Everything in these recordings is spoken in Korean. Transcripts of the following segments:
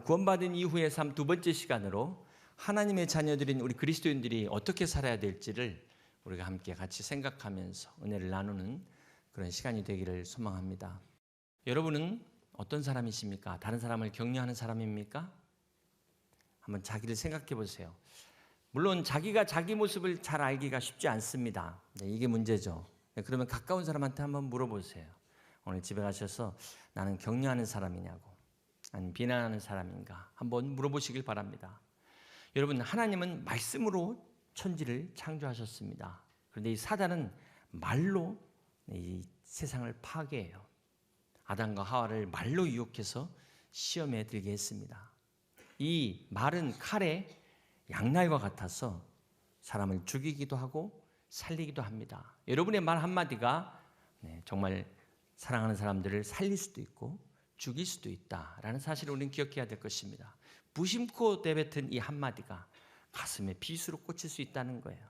구원받은 이후의 삶 두 번째 시간으로 하나님의 자녀들인 우리 그리스도인들이 어떻게 살아야 될지를 우리가 함께 같이 생각하면서 은혜를 나누는 그런 시간이 되기를 소망합니다. 여러분은 어떤 사람이십니까? 다른 사람을 격려하는 사람입니까? 한번 자기를 생각해 보세요. 물론 자기가 자기 모습을 잘 알기가 쉽지 않습니다. 이게 문제죠. 그러면 가까운 사람한테 한번 물어보세요. 오늘 집에 가셔서 나는 격려하는 사람이냐고, 아니면 비난하는 사람인가 한번 물어보시길 바랍니다. 여러분, 하나님은 말씀으로 천지를 창조하셨습니다. 그런데 이 사단은 말로 이 세상을 파괴해요. 아담과 하와를 말로 유혹해서 시험에 들게 했습니다. 이 말은 칼에 양날과 같아서 사람을 죽이기도 하고 살리기도 합니다. 여러분의 말 한마디가 정말 사랑하는 사람들을 살릴 수도 있고 죽일 수도 있다라는 사실을 우리는 기억해야 될 것입니다. 무심코 내뱉은 이 한마디가 가슴에 빗으로 꽂힐 수 있다는 거예요.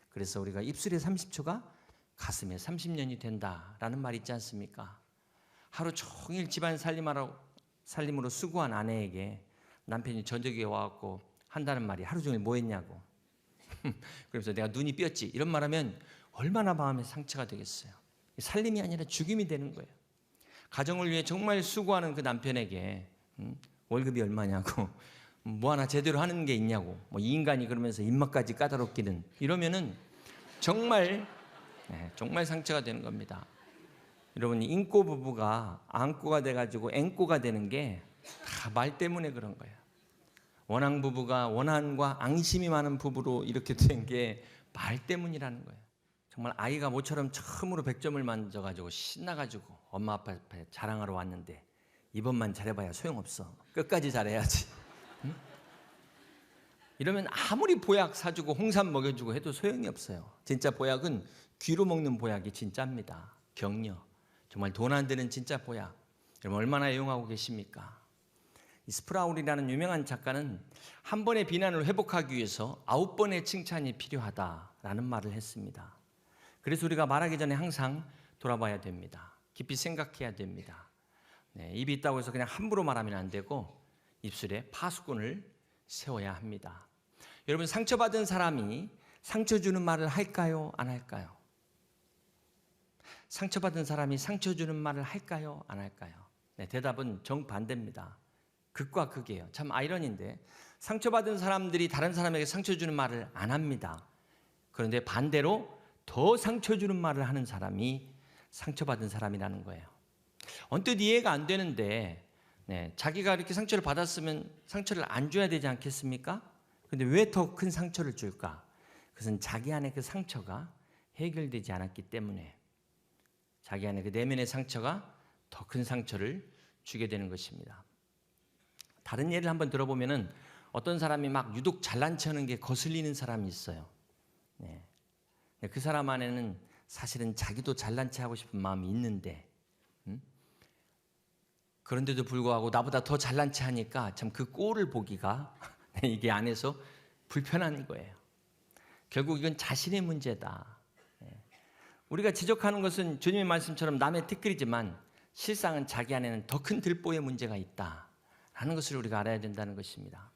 그래서 우리가 입술의 30초가 가슴에 30년이 된다라는 말 있지 않습니까? 하루 종일 집안 살림으로 수고한 아내에게 남편이 저녁에 와갖고 한다는 말이 하루 종일 뭐 했냐고. 그래서 내가 눈이 삐었지 이런 말하면 얼마나 마음에 상처가 되겠어요. 살림이 아니라 죽임이 되는 거예요. 가정을 위해 정말 수고하는 그 남편에게 월급이 얼마냐고, 뭐 하나 제대로 하는 게 있냐고, 이 인간이 그러면서 입맛까지 까다롭기는, 이러면은 정말 상처가 되는 겁니다. 여러분, 인꼬 부부가 안꼬가 돼가지고 앵꼬가 되는 게 다 말 때문에 그런 거예요. 원앙 부부가 원한과 앙심이 많은 부부로 이렇게 된 게 말 때문이라는 거예요. 정말 아이가 모처럼 처음으로 100점을 만져가지고 신나가지고 엄마 아빠 앞에 자랑하러 왔는데 이번만 잘해봐야 소용없어. 끝까지 잘해야지. 응? 이러면 아무리 보약 사주고 홍삼 먹여주고 해도 소용이 없어요. 진짜 보약은 귀로 먹는 보약이 진짜입니다. 격려. 정말 돈 안 드는 진짜 보약. 여러분 얼마나 애용하고 계십니까? 이 스프라울이라는 유명한 작가는 한 번의 비난을 회복하기 위해서 9번의 칭찬이 필요하다라는 말을 했습니다. 그래서 우리가 말하기 전에 항상 돌아봐야 됩니다. 깊이 생각해야 됩니다. 입이 있다고 해서 그냥 함부로 말하면 안 되고 입술에 파수꾼을 세워야 합니다. 여러분, 상처받은 사람이 상처 주는 말을 할까요? 안 할까요? 상처받은 사람이 상처 주는 말을 할까요? 안 할까요? 대답은 정반대입니다. 극과 극이에요. 참 아이러니인데 상처받은 사람들이 다른 사람에게 상처 주는 말을 안 합니다. 그런데 반대로 더 상처 주는 말을 하는 사람이 상처받은 사람이라는 거예요. 언뜻 이해가 안 되는데 자기가 이렇게 상처를 받았으면 상처를 안 줘야 되지 않겠습니까? 그런데 왜 더 큰 상처를 줄까? 그것은 자기 안에 그 상처가 해결되지 않았기 때문에, 자기 안에 그 내면의 상처가 더 큰 상처를 주게 되는 것입니다. 다른 예를 한번 들어보면은 어떤 사람이 막 유독 잘난 체 하는 게 거슬리는 사람이 있어요. 그 사람 안에는 사실은 자기도 잘난 체 하고 싶은 마음이 있는데, 그런데도 불구하고 나보다 더 잘난 체 하니까 참 그 꼴을 보기가 이게 안에서 불편한 거예요. 결국 이건 자신의 문제다. 우리가 지적하는 것은 주님의 말씀처럼 남의 티끌이지만 실상은 자기 안에는 더 큰 들보의 문제가 있다라는 것을 우리가 알아야 된다는 것입니다.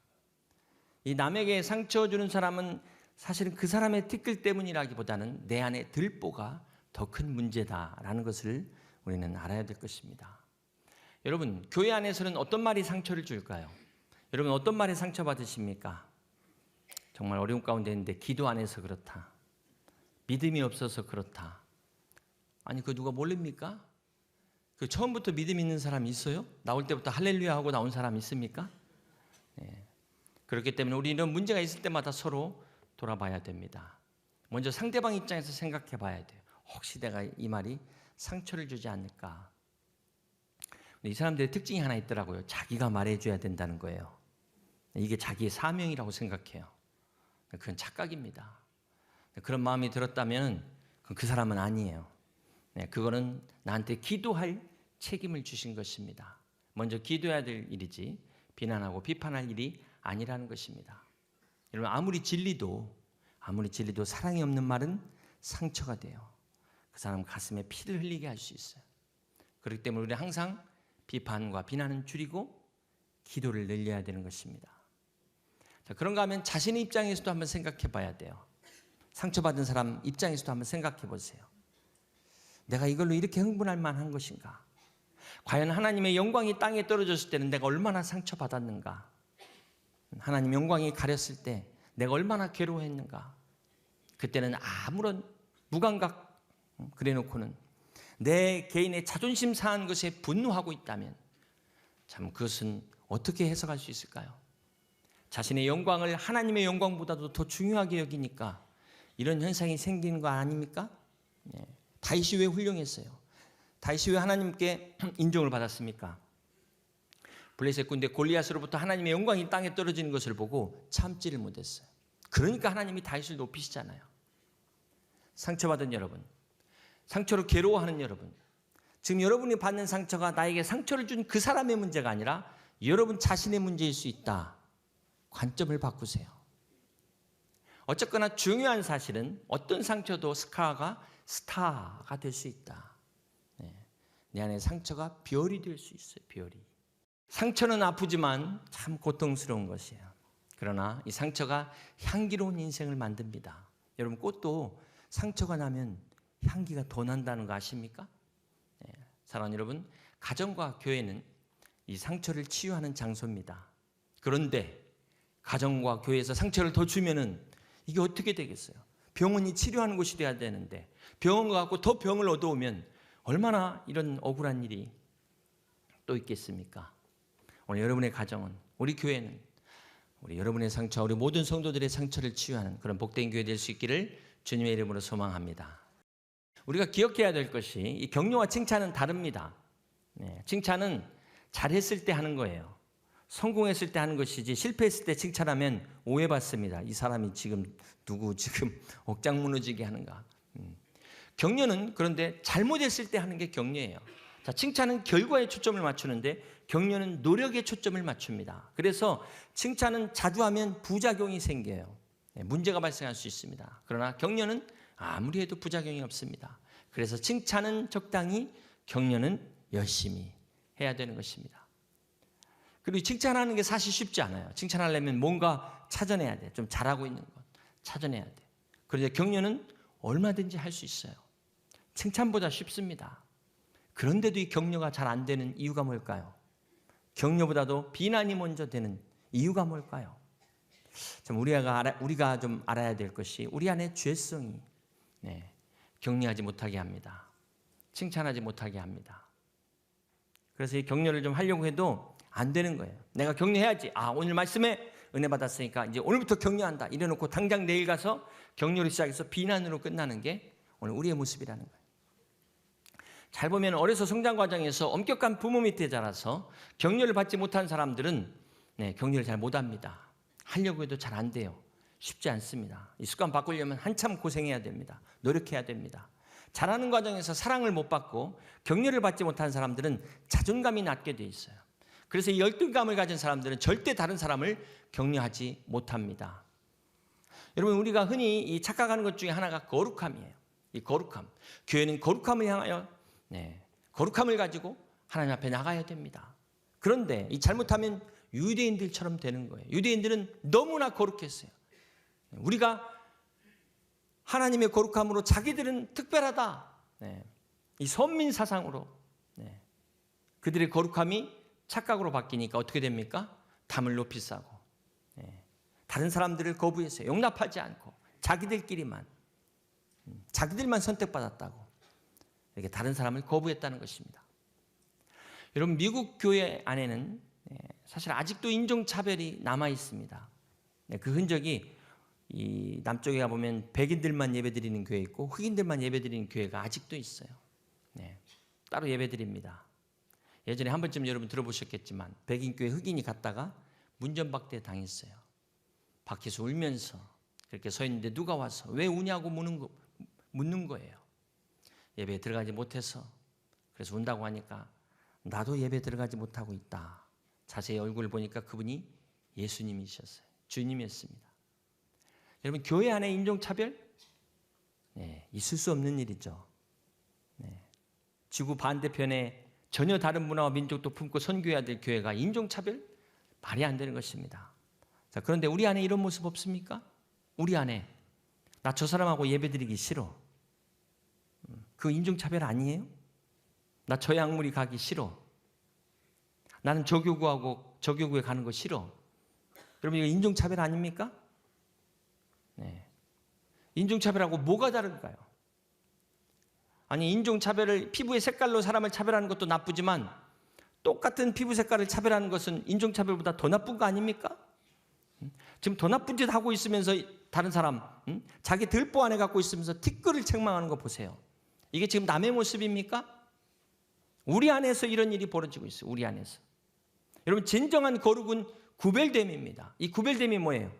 이 남에게 상처 주는 사람은 사실은 그 사람의 티끌 때문이라기보다는 내 안에 들보가 더 큰 문제다라는 것을 우리는 알아야 될 것입니다. 여러분, 교회 안에서는 어떤 말이 상처를 줄까요? 여러분, 어떤 말에 상처받으십니까? 정말 어려운 가운데 있는데 기도 안 해서 그렇다. 믿음이 없어서 그렇다. 아니, 그거 누가 모릅니까? 그 처음부터 믿음 있는 사람이 있어요? 나올 때부터 할렐루야 하고 나온 사람 있습니까? 그렇기 때문에 우리 이런 문제가 있을 때마다 서로 돌아봐야 됩니다. 먼저 상대방 입장에서 생각해 봐야 돼요. 혹시 내가 이 말이 상처를 주지 않을까? 이 사람들의 특징이 하나 있더라고요. 자기가 말해줘야 된다는 거예요. 이게 자기의 사명이라고 생각해요. 그건 착각입니다. 그런 마음이 들었다면 그 사람은 아니에요. 그거는 나한테 기도할 책임을 주신 것입니다. 먼저 기도해야 될 일이지 비난하고 비판할 일이 아니라는 것입니다. 여러분, 아무리 진리도 사랑이 없는 말은 상처가 돼요. 그 사람 가슴에 피를 흘리게 할 수 있어요. 그렇기 때문에 우리는 항상 비판과 비난은 줄이고 기도를 늘려야 되는 것입니다. 자, 그런가 하면 자신의 입장에서도 한번 생각해 봐야 돼요. 상처받은 사람 입장에서도 한번 생각해 보세요. 내가 이걸로 이렇게 흥분할 만한 것인가? 과연 하나님의 영광이 땅에 떨어졌을 때는 내가 얼마나 상처받았는가? 하나님 영광이 가렸을 때 내가 얼마나 괴로워했는가? 그때는 아무런 무감각 그래놓고는 내 개인의 자존심 상한 것에 분노하고 있다면 참 그것은 어떻게 해석할 수 있을까요? 자신의 영광을 하나님의 영광보다도 더 중요하게 여기니까 이런 현상이 생기는 거 아닙니까? 네. 다윗이 왜 훌륭했어요? 다윗이 왜 하나님께 인정을 받았습니까? 블레셋 군대 골리앗으로부터 하나님의 영광이 땅에 떨어지는 것을 보고 참지를 못했어요. 그러니까 하나님이 다윗을 높이시잖아요. 상처받은 여러분, 상처로 괴로워하는 여러분, 지금 여러분이 받는 상처가 나에게 상처를 준 그 사람의 문제가 아니라 여러분 자신의 문제일 수 있다. 관점을 바꾸세요. 어쨌거나 중요한 사실은 어떤 상처도 스타가 될 수 있다. 내 안에 상처가 별이 될 수 있어요. 별이. 상처는 아프지만 참 고통스러운 것이에요. 그러나 이 상처가 향기로운 인생을 만듭니다. 여러분 꽃도 상처가 나면 향기가 더 난다는 거 아십니까? 사랑하는 여러분, 가정과 교회는 이 상처를 치유하는 장소입니다. 그런데 가정과 교회에서 상처를 더 주면은 이게 어떻게 되겠어요? 병원이 치료하는 곳이 돼야 되는데 병원 가고 더 병을 얻어오면 얼마나 이런 억울한 일이 또 있겠습니까? 오늘 여러분의 가정은, 우리 교회는 우리 여러분의 상처, 우리 모든 성도들의 상처를 치유하는 그런 복된 교회 될 수 있기를 주님의 이름으로 소망합니다. 우리가 기억해야 될 것이 이 격려와 칭찬은 다릅니다. 칭찬은 잘했을 때 하는 거예요. 성공했을 때 하는 것이지 실패했을 때 칭찬하면 오해받습니다. 이 사람이 지금 누구 지금 억장 무너지게 하는가. 격려는 그런데 잘못했을 때 하는 게 격려예요. 자, 칭찬은 결과에 초점을 맞추는데 격려는 노력에 초점을 맞춥니다. 그래서 칭찬은 자주 하면 부작용이 생겨요. 문제가 발생할 수 있습니다. 그러나 격려는 아무리 해도 부작용이 없습니다. 그래서 칭찬은 적당히, 격려는 열심히 해야 되는 것입니다. 그리고 칭찬하는 게 사실 쉽지 않아요. 칭찬하려면 뭔가 찾아내야 돼. 좀 잘하고 있는 것 찾아내야 돼. 그런데 격려는 얼마든지 할 수 있어요. 칭찬보다 쉽습니다. 그런데도 이 격려가 잘 안 되는 이유가 뭘까요? 격려보다도 비난이 먼저 되는 이유가 뭘까요? 우리가 좀 알아야 될 것이 우리 안에 죄성이 격려하지 못하게 합니다. 칭찬하지 못하게 합니다. 그래서 이 격려를 좀 하려고 해도 안 되는 거예요. 내가 격려해야지. 오늘 말씀에 은혜 받았으니까 이제 오늘부터 격려한다. 이래놓고 당장 내일 가서 격려를 시작해서 비난으로 끝나는 게 오늘 우리의 모습이라는 거예요. 잘 보면 어려서 성장 과정에서 엄격한 부모 밑에 자라서 격려를 받지 못한 사람들은 격려를 잘 못합니다. 하려고 해도 잘 안 돼요. 쉽지 않습니다. 이 습관 바꾸려면 한참 고생해야 됩니다. 노력해야 됩니다. 자라는 과정에서 사랑을 못 받고 격려를 받지 못한 사람들은 자존감이 낮게 돼 있어요. 그래서 이 열등감을 가진 사람들은 절대 다른 사람을 격려하지 못합니다. 여러분, 우리가 흔히 이 착각하는 것 중에 하나가 거룩함이에요. 이 거룩함. 교회는 거룩함을 향하여 거룩함을 가지고 하나님 앞에 나가야 됩니다. 그런데 이 잘못하면 유대인들처럼 되는 거예요. 유대인들은 너무나 거룩했어요. 우리가 하나님의 거룩함으로 자기들은 특별하다. 이 선민 사상으로 그들의 거룩함이 착각으로 바뀌니까 어떻게 됩니까? 담을 높이 싸고 다른 사람들을 거부해서 용납하지 않고 자기들만 선택받았다고 이렇게 다른 사람을 거부했다는 것입니다. 여러분, 미국 교회 안에는 사실 아직도 인종차별이 남아 있습니다. 그 흔적이 이 남쪽에 가보면 백인들만 예배드리는 교회 있고 흑인들만 예배드리는 교회가 아직도 있어요. 따로 예배드립니다. 예전에 한 번쯤 여러분 들어보셨겠지만 백인교회 흑인이 갔다가 문전박대 당했어요. 밖에서 울면서 그렇게 서 있는데 누가 와서 왜 우냐고 묻는 거예요. 예배에 들어가지 못해서. 그래서 운다고 하니까 나도 예배 들어가지 못하고 있다. 자세히 얼굴을 보니까 그분이 예수님이셨어요. 주님이었습니다. 여러분, 교회 안에 인종차별? 있을 수 없는 일이죠. 지구 반대편에 전혀 다른 문화와 민족도 품고 선교해야 될 교회가 인종차별? 말이 안 되는 것입니다. 자, 그런데 우리 안에 이런 모습 없습니까? 우리 안에 나 저 사람하고 예배드리기 싫어. 그 인종차별 아니에요? 나 저 약물이 가기 싫어. 나는 저 교구하고 저 교구에 가는 거 싫어. 여러분 이거 인종차별 아닙니까? 네. 인종차별하고 뭐가 다른가요? 아니 인종차별을 피부의 색깔로 사람을 차별하는 것도 나쁘지만 똑같은 피부 색깔을 차별하는 것은 인종차별보다 더 나쁜 거 아닙니까? 지금 더 나쁜 짓 하고 있으면서 다른 사람 자기 들보 안에 갖고 있으면서 티끌을 책망하는 거 보세요. 이게 지금 남의 모습입니까? 우리 안에서 이런 일이 벌어지고 있어요. 우리 안에서. 여러분 진정한 거룩은 구별됨입니다. 이 구별됨이 뭐예요?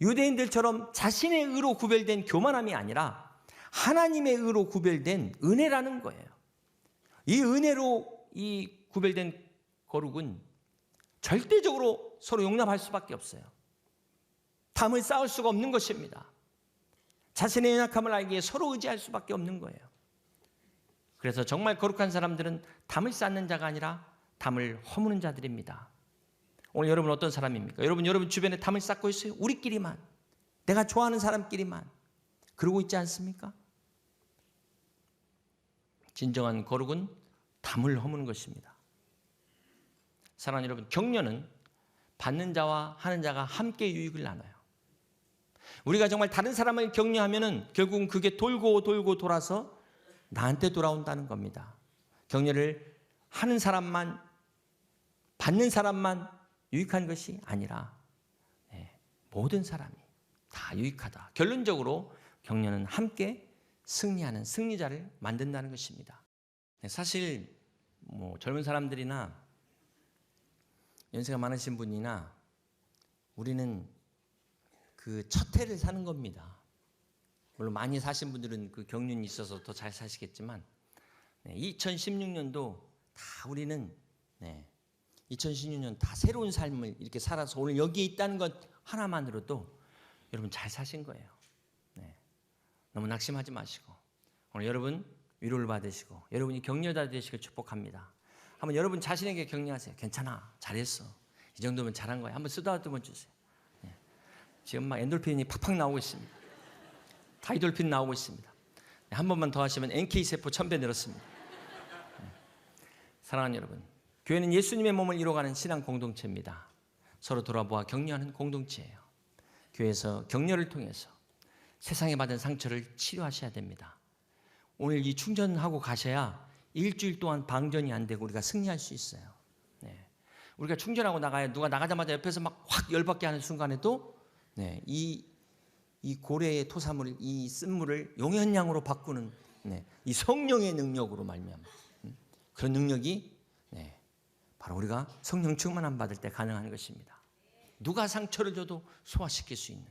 유대인들처럼 자신의 의로 구별된 교만함이 아니라 하나님의 의로 구별된 은혜라는 거예요. 이 은혜로 이 구별된 거룩은 절대적으로 서로 용납할 수밖에 없어요. 담을 쌓을 수가 없는 것입니다. 자신의 연약함을 알기에 서로 의지할 수밖에 없는 거예요. 그래서 정말 거룩한 사람들은 담을 쌓는 자가 아니라 담을 허무는 자들입니다. 오늘 여러분 어떤 사람입니까? 여러분 주변에 담을 쌓고 있어요? 우리끼리만, 내가 좋아하는 사람끼리만 그러고 있지 않습니까? 진정한 거룩은 담을 허무는 것입니다. 사랑하는 여러분, 격려는 받는 자와 하는 자가 함께 유익을 나눠요. 우리가 정말 다른 사람을 격려하면은 결국은 그게 돌고 돌아서 나한테 돌아온다는 겁니다. 격려를 하는 사람만, 받는 사람만 유익한 것이 아니라 모든 사람이 다 유익하다. 결론적으로 격려는 함께 승리하는 승리자를 만든다는 것입니다. 사실 젊은 사람들이나 연세가 많으신 분이나 우리는 그 첫 해를 사는 겁니다. 물론 많이 사신 분들은 그 경륜이 있어서 더 잘 사시겠지만 2016년도 다 우리는 2016년 다 새로운 삶을 이렇게 살아서 오늘 여기에 있다는 것 하나만으로도 여러분 잘 사신 거예요. 너무 낙심하지 마시고 오늘 여러분 위로를 받으시고 여러분이 격려자 되시길 축복합니다. 한번 여러분 자신에게 격려하세요. 괜찮아, 잘했어. 이 정도면 잘한 거야. 한번 쓰다듬어 주세요. 지금 막 엔돌핀이 팍팍 나오고 있습니다. 다이돌핀 나오고 있습니다. 한 번만 더 하시면 NK세포 1000배 늘었습니다. 사랑하는 여러분, 교회는 예수님의 몸을 이루어가는 신앙 공동체입니다. 서로 돌아보아 격려하는 공동체예요. 교회에서 격려를 통해서 세상에 받은 상처를 치료하셔야 됩니다. 오늘 이 충전하고 가셔야 일주일 동안 방전이 안 되고 우리가 승리할 수 있어요. 우리가 충전하고 나가야 누가 나가자마자 옆에서 막 확 열받게 하는 순간에도 이 고래의 토사물, 이 쓴물을 용현양으로 바꾸는 이 성령의 능력으로 말미암아 그런 능력이 바로 우리가 성령 충만함 받을 때 가능한 것입니다. 누가 상처를 줘도 소화시킬 수 있는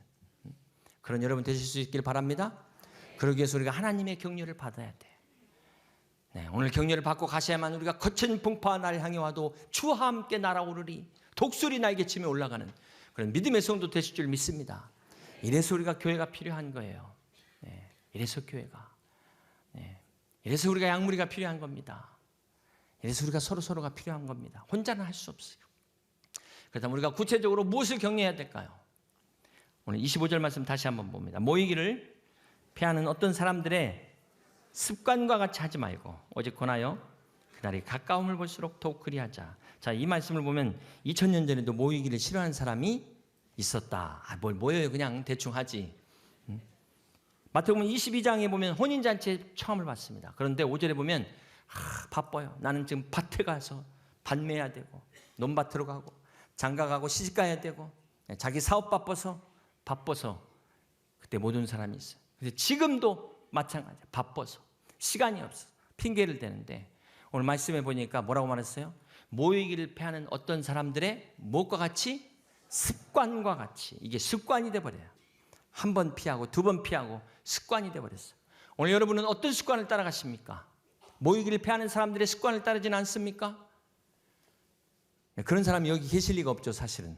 그런 여러분 되실 수 있기를 바랍니다. 그러기 위해서 우리가 하나님의 격려를 받아야 돼. 오늘 격려를 받고 가셔야만 우리가 거친 풍파와 날 향해 와도 주와 함께 날아오르리 독수리 날개치며 올라가는 그런 믿음의 성도 되실 줄 믿습니다. 이래서 우리가 교회가 필요한 거예요. 이래서 교회가 이래서 우리가 약물이가 필요한 겁니다. 이래서 우리가 서로가 필요한 겁니다. 혼자는 할 수 없어요. 그렇다면 우리가 구체적으로 무엇을 격려해야 될까요? 오늘 25절 말씀 다시 한번 봅니다. 모이기를 패하는 어떤 사람들의 습관과 같이 하지 말고 오직 권하여 그날이 가까움을 볼수록 더욱 그리하자. 자, 이 말씀을 보면 2000년 전에도 모이기를 싫어하는 사람이 있었다. 뭘 모여요, 그냥 대충 하지. 마태복음 22장에 보면 혼인잔치에 처음을 받습니다. 그런데 5절에 보면 바빠요. 나는 지금 밭에 가서 밭매야 되고 논밭으로 가고 장가 가고 시집 가야 되고 자기 사업 바빠서 그때 못 온 사람이 있어요. 근데 지금도 마찬가지예요. 바빠서 시간이 없어 핑계를 대는데 오늘 말씀해 보니까 뭐라고 말했어요? 모이기를 패하는 어떤 사람들의 무엇과 같이? 습관과 같이. 이게 습관이 돼버려요. 한 번 피하고 두 번 피하고 습관이 돼버렸어요. 오늘 여러분은 어떤 습관을 따라가십니까? 모이기를 패하는 사람들의 습관을 따르지는 않습니까? 그런 사람이 여기 계실 리가 없죠, 사실은.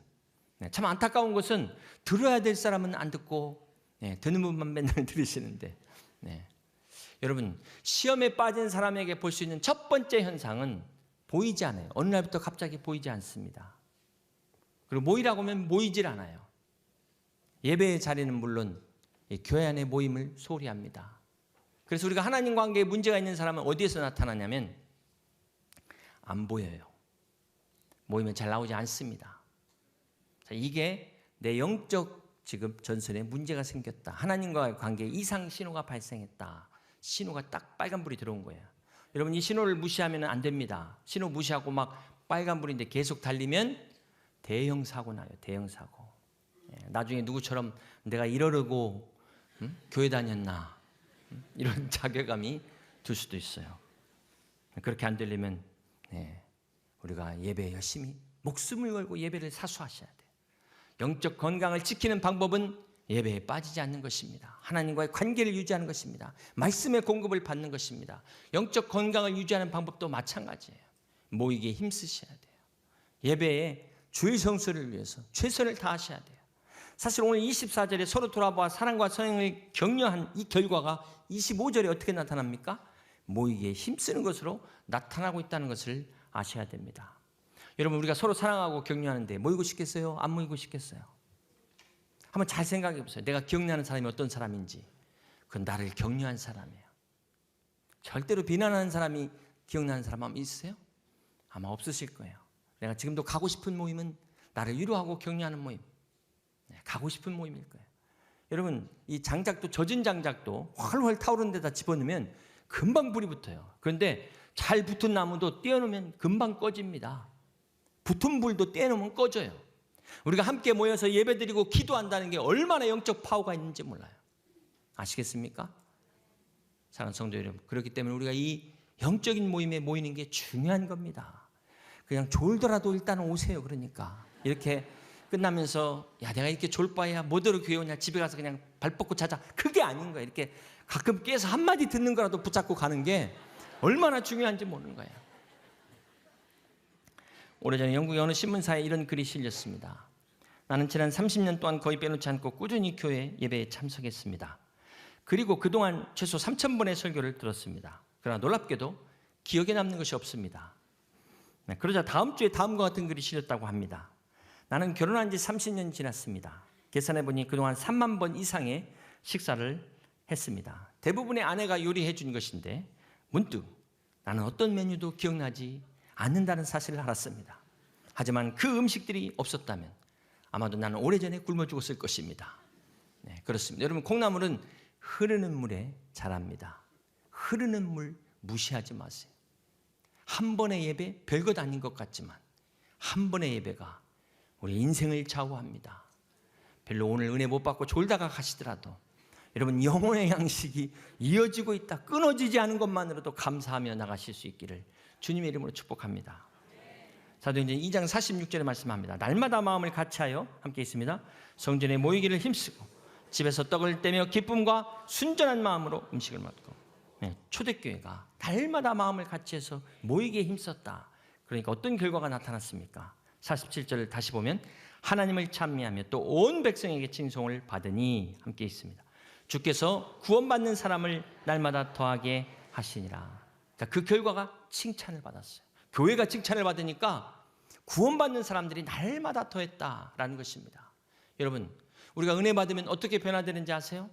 참 안타까운 것은 들어야 될 사람은 안 듣고 듣는 분만 맨날 들으시는데 여러분 시험에 빠진 사람에게 볼 수 있는 첫 번째 현상은 보이지 않아요. 어느 날부터 갑자기 보이지 않습니다. 그리고 모이라고 하면 모이질 않아요. 예배의 자리는 물론 이 교회 안의 모임을 소홀히 합니다. 그래서 우리가 하나님 관계에 문제가 있는 사람은 어디에서 나타나냐면 안 보여요. 모이면 잘 나오지 않습니다. 자, 이게 내 영적 지금 전선에 문제가 생겼다. 하나님과의 관계에 이상 신호가 발생했다. 신호가 딱 빨간불이 들어온 거예요. 여러분 이 신호를 무시하면 안 됩니다. 신호 무시하고 막 빨간불인데 계속 달리면 대형 사고 나요. 대형 사고. 나중에 누구처럼 내가 이러려고 교회 다녔나 이런 자괴감이 들 수도 있어요. 그렇게 안 되려면 우리가 예배에 열심히 목숨을 걸고 예배를 사수하셔야 돼요. 영적 건강을 지키는 방법은 예배에 빠지지 않는 것입니다. 하나님과의 관계를 유지하는 것입니다. 말씀의 공급을 받는 것입니다. 영적 건강을 유지하는 방법도 마찬가지예요. 모이기에 힘쓰셔야 돼요. 예배에 주의 성수를 위해서 최선을 다하셔야 돼요. 사실 오늘 24절에 서로 돌아보아 사랑과 선행을 격려한 이 결과가 25절에 어떻게 나타납니까? 모이기에 힘쓰는 것으로 나타나고 있다는 것을 아셔야 됩니다. 여러분 우리가 서로 사랑하고 격려하는데 모이고 싶겠어요? 안 모이고 싶겠어요? 한번 잘 생각해 보세요. 내가 격려하는 사람이 어떤 사람인지. 그건 나를 격려한 사람이에요. 절대로 비난하는 사람이 기억나는 사람 한번 있으세요? 아마 없으실 거예요. 내가 지금도 가고 싶은 모임은 나를 위로하고 격려하는 모임. 가고 싶은 모임일 거예요. 여러분 이 장작도 젖은 장작도 훨훨 타오르는 데다 집어넣으면 금방 불이 붙어요. 그런데 잘 붙은 나무도 떼어놓으면 금방 꺼집니다. 붙은 불도 떼어놓으면 꺼져요. 우리가 함께 모여서 예배드리고 기도한다는 게 얼마나 영적 파워가 있는지 몰라요. 아시겠습니까? 사랑하는 성도 여러분, 그렇기 때문에 우리가 이 영적인 모임에 모이는 게 중요한 겁니다. 그냥 졸더라도 일단 오세요. 그러니까 이렇게 끝나면서 야 내가 이렇게 졸 바에야 뭐대로 교회 오냐, 집에 가서 그냥 발 뻗고 자자, 그게 아닌 거예요. 이렇게 가끔 깨서 한마디 듣는 거라도 붙잡고 가는 게 얼마나 중요한지 모르는 거예요. 오래전에 영국의 어느 신문사에 이런 글이 실렸습니다. 나는 지난 30년 동안 거의 빼놓지 않고 꾸준히 교회 예배에 참석했습니다. 그리고 그동안 최소 3,000번의 설교를 들었습니다. 그러나 놀랍게도 기억에 남는 것이 없습니다. 그러자 다음 주에 다음과 같은 글이 실렸다고 합니다. 나는 결혼한 지 30년 지났습니다. 계산해보니 그동안 3만 번 이상의 식사를 했습니다. 대부분의 아내가 요리해 준 것인데 문득 나는 어떤 메뉴도 기억나지 않는다는 사실을 알았습니다. 하지만 그 음식들이 없었다면 아마도 나는 오래전에 굶어 죽었을 것입니다. 네, 그렇습니다. 여러분 콩나물은 흐르는 물에 자랍니다. 흐르는 물 무시하지 마세요. 한 번의 예배 별것 아닌 것 같지만 한 번의 예배가 우리 인생을 좌우합니다. 별로 오늘 은혜 못 받고 졸다가 가시더라도 여러분 영혼의 양식이 이어지고 있다, 끊어지지 않은 것만으로도 감사하며 나가실 수 있기를 주님의 이름으로 축복합니다. 사도행전 2장 46절에 말씀합니다. 날마다 마음을 같이하여 함께 있습니다. 성전에 모이기를 힘쓰고 집에서 떡을 떼며 기쁨과 순전한 마음으로 음식을 먹고. 초대교회가 날마다 마음을 같이해서 모이기에 힘썼다. 그러니까 어떤 결과가 나타났습니까? 47절을 다시 보면 하나님을 찬미하며 또 온 백성에게 칭송을 받으니 함께 있습니다. 주께서 구원받는 사람을 날마다 더하게 하시니라. 그 결과가 칭찬을 받았어요. 교회가 칭찬을 받으니까 구원받는 사람들이 날마다 더했다라는 것입니다. 여러분 우리가 은혜 받으면 어떻게 변화되는지 아세요?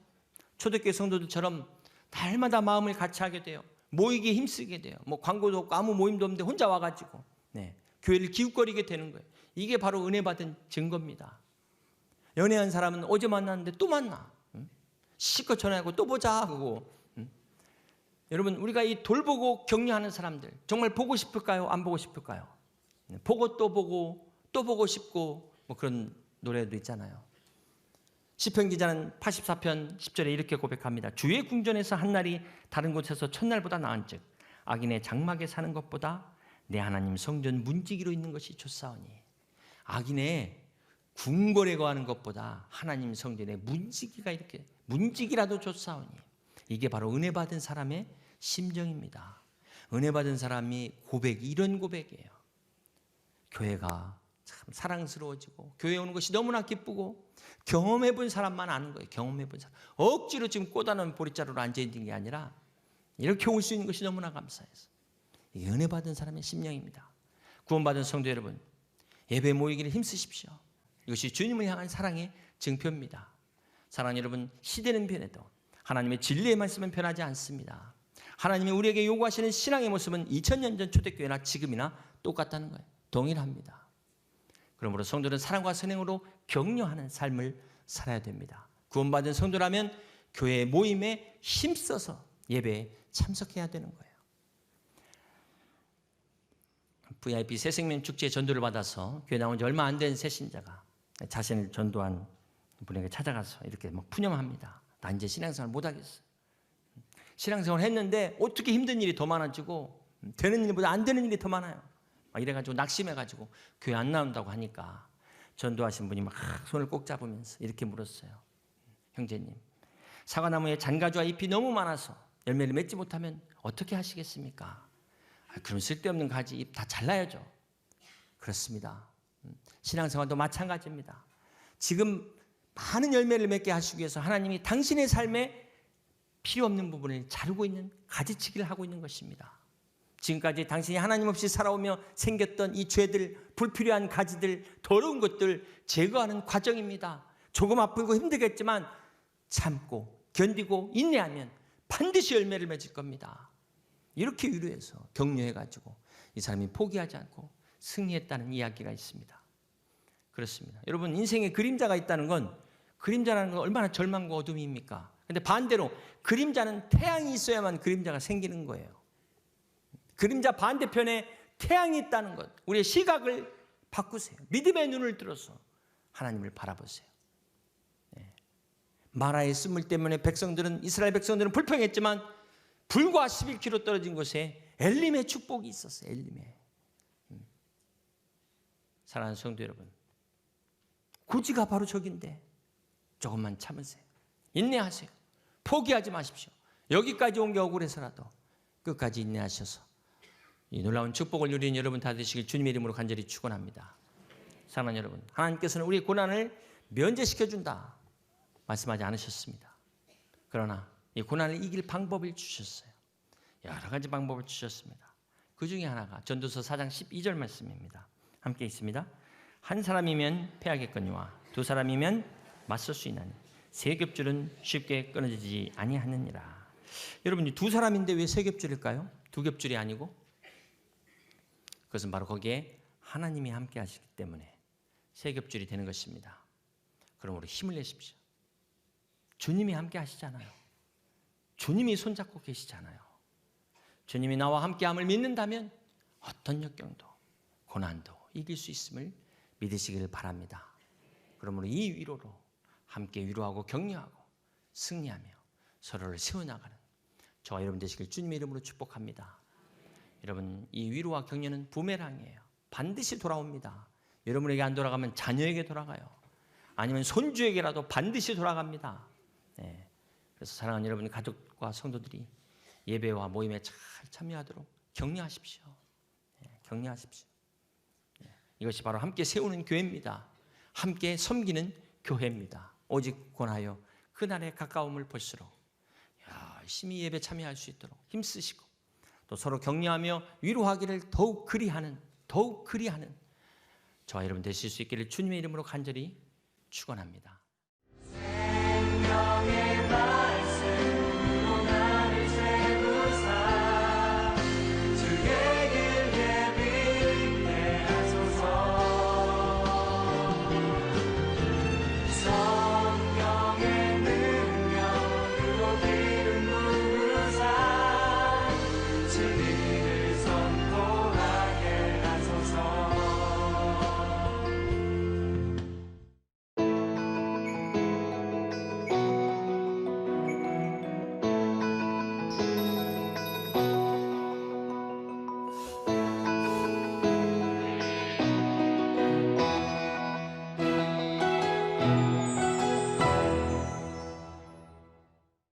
초대교회 성도들처럼 날마다 마음을 같이 하게 돼요. 모이기에 힘쓰게 돼요. 뭐 광고도 없고 아무 모임도 없는데 혼자 와가지고 교회를 기웃거리게 되는 거예요. 이게 바로 은혜 받은 증거입니다. 연애한 사람은 어제 만났는데 또 만나. 실컷 전화하고 또 보자 하고. 여러분 우리가 이 돌보고 격려하는 사람들 정말 보고 싶을까요? 안 보고 싶을까요? 보고 또 보고 싶고 뭐 그런 노래도 있잖아요. 시편 기자는 84편 10절에 이렇게 고백합니다. 주의 궁전에서 한 날이 다른 곳에서 첫날보다 나은즉 악인의 장막에 사는 것보다 내 하나님 성전 문지기로 있는 것이 좋사오니. 악인의 궁궐에 거하는 것보다 하나님 성전의 문지기가 이렇게 문지기라도 좋사오니. 이게 바로 은혜 받은 사람의 심정입니다. 은혜 받은 사람이 고백이 이런 고백이에요. 교회가 참 사랑스러워지고 교회 오는 것이 너무나 기쁘고 경험해 본 사람만 아는 거예요. 경험해 본 사람. 억지로 지금 꼬다놓은 보릿자루로 앉아있는 게 아니라 이렇게 올 수 있는 것이 너무나 감사해서. 이게 은혜 받은 사람의 심령입니다. 구원받은 성도 여러분, 예배 모이기를 힘쓰십시오. 이것이 주님을 향한 사랑의 증표입니다. 사랑하는 여러분, 시대는 변해도 하나님의 진리의 말씀은 변하지 않습니다. 하나님이 우리에게 요구하시는 신앙의 모습은 2000년 전 초대교회나 지금이나 똑같다는 거예요. 동일합니다. 그러므로 성도는 사랑과 선행으로 격려하는 삶을 살아야 됩니다. 구원받은 성도라면 교회 모임에 힘써서 예배에 참석해야 되는 거예요. VIP 새생명 축제 전도를 받아서 교회 나온 지 얼마 안 된 새신자가 자신을 전도한 분에게 찾아가서 이렇게 막 푸념합니다. 나 이제 신앙생활 못하겠어. 신앙생활 했는데 어떻게 힘든 일이 더 많아지고 되는 일보다 안 되는 일이 더 많아요. 막 이래가지고 낙심해가지고 교회 안 나온다고 하니까 전도하신 분이 막 손을 꼭 잡으면서 이렇게 물었어요. 형제님, 사과나무에 잔가지와 잎이 너무 많아서 열매를 맺지 못하면 어떻게 하시겠습니까? 그럼 쓸데없는 가지 잎 다 잘라야죠. 그렇습니다. 신앙생활도 마찬가지입니다. 지금 많은 열매를 맺게 하시기 위해서 하나님이 당신의 삶에 필요 없는 부분을 자르고 있는 가지치기를 하고 있는 것입니다. 지금까지 당신이 하나님 없이 살아오며 생겼던 이 죄들, 불필요한 가지들, 더러운 것들 제거하는 과정입니다. 조금 아프고 힘들겠지만 참고 견디고 인내하면 반드시 열매를 맺을 겁니다. 이렇게 위로해서 격려해가지고 이 사람이 포기하지 않고 승리했다는 이야기가 있습니다. 그렇습니다. 여러분, 인생에 그림자가 있다는 건, 그림자라는 건 얼마나 절망과 어둠입니까? 그런데 반대로 그림자는 태양이 있어야만 그림자가 생기는 거예요. 그림자 반대편에 태양이 있다는 것, 우리의 시각을 바꾸세요. 믿음의 눈을 들어서 하나님을 바라보세요. 마라의 쓴물 때문에 이스라엘 백성들은 불평했지만 불과 11km 떨어진 곳에 엘림의 축복이 있었어요. 엘림의. 사랑하는 성도 여러분, 고지가 바로 저긴데 조금만 참으세요. 인내하세요. 포기하지 마십시오. 여기까지 온 게 억울해서라도 끝까지 인내하셔서 이 놀라운 축복을 누리는 여러분 다 되시길 주님의 이름으로 간절히 축원합니다. 사랑하는 여러분, 하나님께서는 우리의 고난을 면제시켜준다 말씀하지 않으셨습니다. 그러나 이 고난을 이길 방법을 주셨어요. 여러 가지 방법을 주셨습니다. 그 중에 하나가 전도서 4장 12절 말씀입니다. 함께 있습니다. 한 사람이면 패하겠거니와 두 사람이면 맞설 수 있나니 세 겹줄은 쉽게 끊어지지 아니하느니라. 여러분, 두 사람인데 왜 세 겹줄일까요? 두 겹줄이 아니고? 그것은 바로 거기에 하나님이 함께 하시기 때문에 세 겹줄이 되는 것입니다. 그러므로 힘을 내십시오. 주님이 함께 하시잖아요. 주님이 손잡고 계시잖아요. 주님이 나와 함께함을 믿는다면 어떤 역경도 고난도 이길 수 있음을 믿으시길 바랍니다. 그러므로 이 위로로 함께 위로하고 격려하고 승리하며 서로를 세워나가는 저와 여러분 되시길 주님의 이름으로 축복합니다. 여러분, 이 위로와 격려는 부메랑이에요. 반드시 돌아옵니다. 여러분에게 안 돌아가면 자녀에게 돌아가요. 아니면 손주에게라도 반드시 돌아갑니다. 네. 그래서 사랑하는 여러분 가족과 성도들이 예배와 모임에 잘 참여하도록 격려하십시오. 네, 격려하십시오. 네, 이것이 바로 함께 세우는 교회입니다. 함께 섬기는 교회입니다. 오직 권하여 그날의 가까움을 볼수록 열심히 예배 참여할 수 있도록 힘쓰시고 또 서로 격려하며 위로하기를 더욱 그리하는 저와 여러분 되실 수 있기를 주님의 이름으로 간절히 축원합니다. 생명의